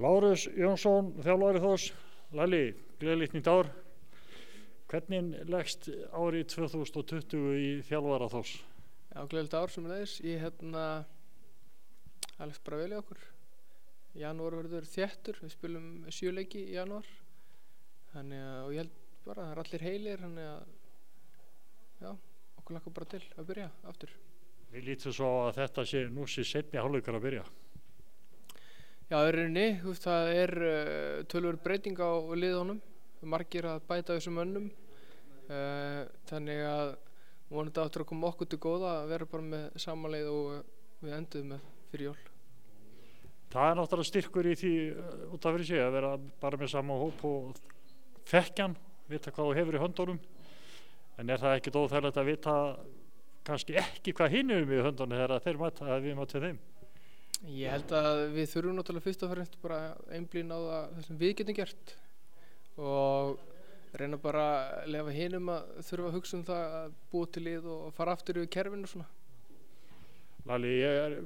Lárus Jónsson, þjálfari Þórs. Lalli, gleðilegt nýtt ár. Hvernig leggst árið 2020 í þjálfara Þórs? Já, gleðilegt ár sömuleiðis. Það leggst bara vel í okkur. Janúar verður þéttur, við spilum 7 leiki í janúar. Og ég held bara að það allir heilir, þannig að já, okkur hlakkar bara til að byrja aftur. Við lítum svo að þetta sé seinni hálfleikur að byrja. Já, í rauninni, það töluverð breyting á liðunum, margir að bæta þessum mönnum, þannig að vonandi áttur að koma okkur til góða að vera bara með sama leið og við enduðum með fyrir jól. Það er náttúrulega styrkur í því út af fyrir sig að vera bara með sama hóp og þekkjan, vita hvað þú hefur í höndunum, en er það ekki óþægilegt að vita kannski ekki hvað hinn er í höndunum þegar þeir mæta að við mætum þeim? Ég held að við þurfum náttúrulega fyrst og fremst bara einblína á það sem við getum gert og reyna bara að lefa hinum að þurfa að hugsa það að búa til lið og fara aftur yfir kerfinu og svona. Lalli,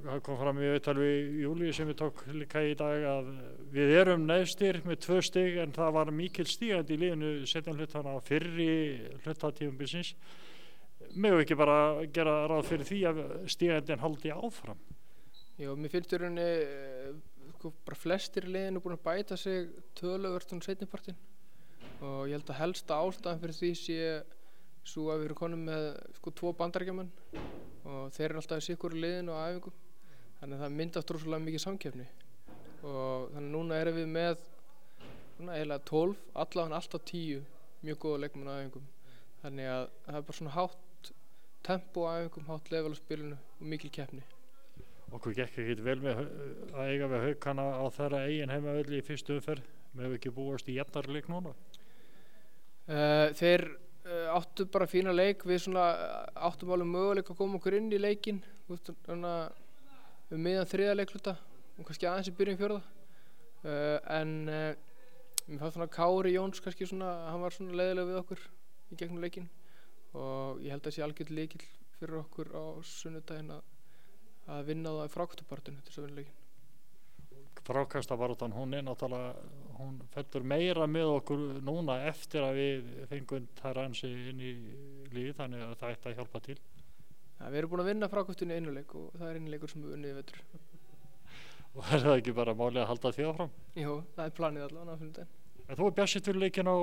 það kom fram í viðtal við Júlíu sem við tók líka í dag að við erum neðstir með 2 stig en það var mikil stígandi í liðinu seinni hlutana fyrri hluta tímabilsins. Megum við ekki bara gera ráð fyrir því að stígandinn haldi áfram? Já, mér finnst í rauninni bara flestir í liðinu búin að bæta sig töluvert seinni partinn og ég held að helsta ástæðan fyrir því sé svo að við erum konum með 2 Bandaríkjamenn og þeir eru alltaf í sikkur í liðinu og æfingum, þannig að það myndast rosalega mikið samkeppni og þannig núna erum við með eiginlega 12, allavega alltaf 10 mjög góða leikmenn á æfingum, þannig að það er bara svona hátt tempo á æfingum, hátt level á spilinu og mikil keppni. Okkur gekk ekki vel með að eiga við Haukana á þeirra eigin heimavelli í fyrstu umferð, með ekki búast í jafnari leik núna? Þeir áttu bara fína leik, við áttum alveg möguleik að koma okkur inn í leikinn miðjan 3. leikhluta og kannski aðeins í byrjun 4. En mér fannst Kári Jóns kannski hann var leiðilega við okkur í gegnum leikinn og ég held að það sé algjörlega lykill fyrir okkur á sunnudaginn að vinna það í frákastabaráttunni til þess að vinna leikinn. Frákastabaráttan, hún fellur meira með okkur núna eftir að við fengum Taransi inn í liðið, þannig að það ætti að hjálpa til. Ja, við erum búin að vinna frákastunni einuleik og það er einuleikur sem við unnið í vetur. Og er það ekki bara málið að halda því áfram? Jú, það er planið allavega á sunnudaginn. En þú er bjartsýnn fyrir leikinn á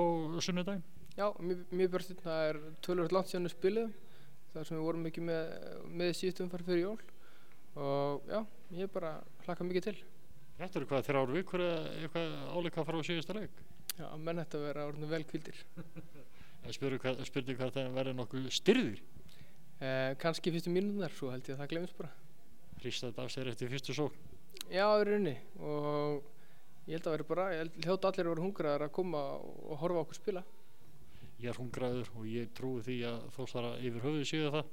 sunnudaginn? Já, mjög bjartsýnn. Það er töluvert langt síðan við spiluðum, þar sem við vorum ekki með síðustu umferð fyrir jól og já, ég bara hlakka mikið til. Þetta eru 3 vikur eða eitthvað álíka frá síðasta leik? Já, menn þetta vera orðin vel hvíldir. Spurning hvað það verður nokkuð styrðir? Kannski fyrstu mínúturnar, svo held ég að það gleymist bara. Hrista þetta af sér eftir fyrstu sókn? Já, í rauninni og ég held að vera bara, hljóta allir að vera hungraðar að koma og horfa á okkur spila. Ég er hungraður og ég trúi því að Þórsara yfir höfuð séu það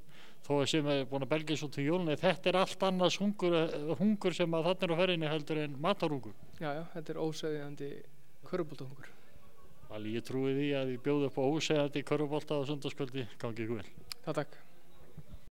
þó að sem er búin að belgja svo til jólunni, þetta er allt annars hungur sem að þarna er á ferðinni heldur en matarhungur. Já, þetta er óseðjandi körfuboltahungur. Ég trúi því að ég bjóði upp á óseðjandi körfubolta á sunnudagskvöldi, gangi ykkur vel. Takk.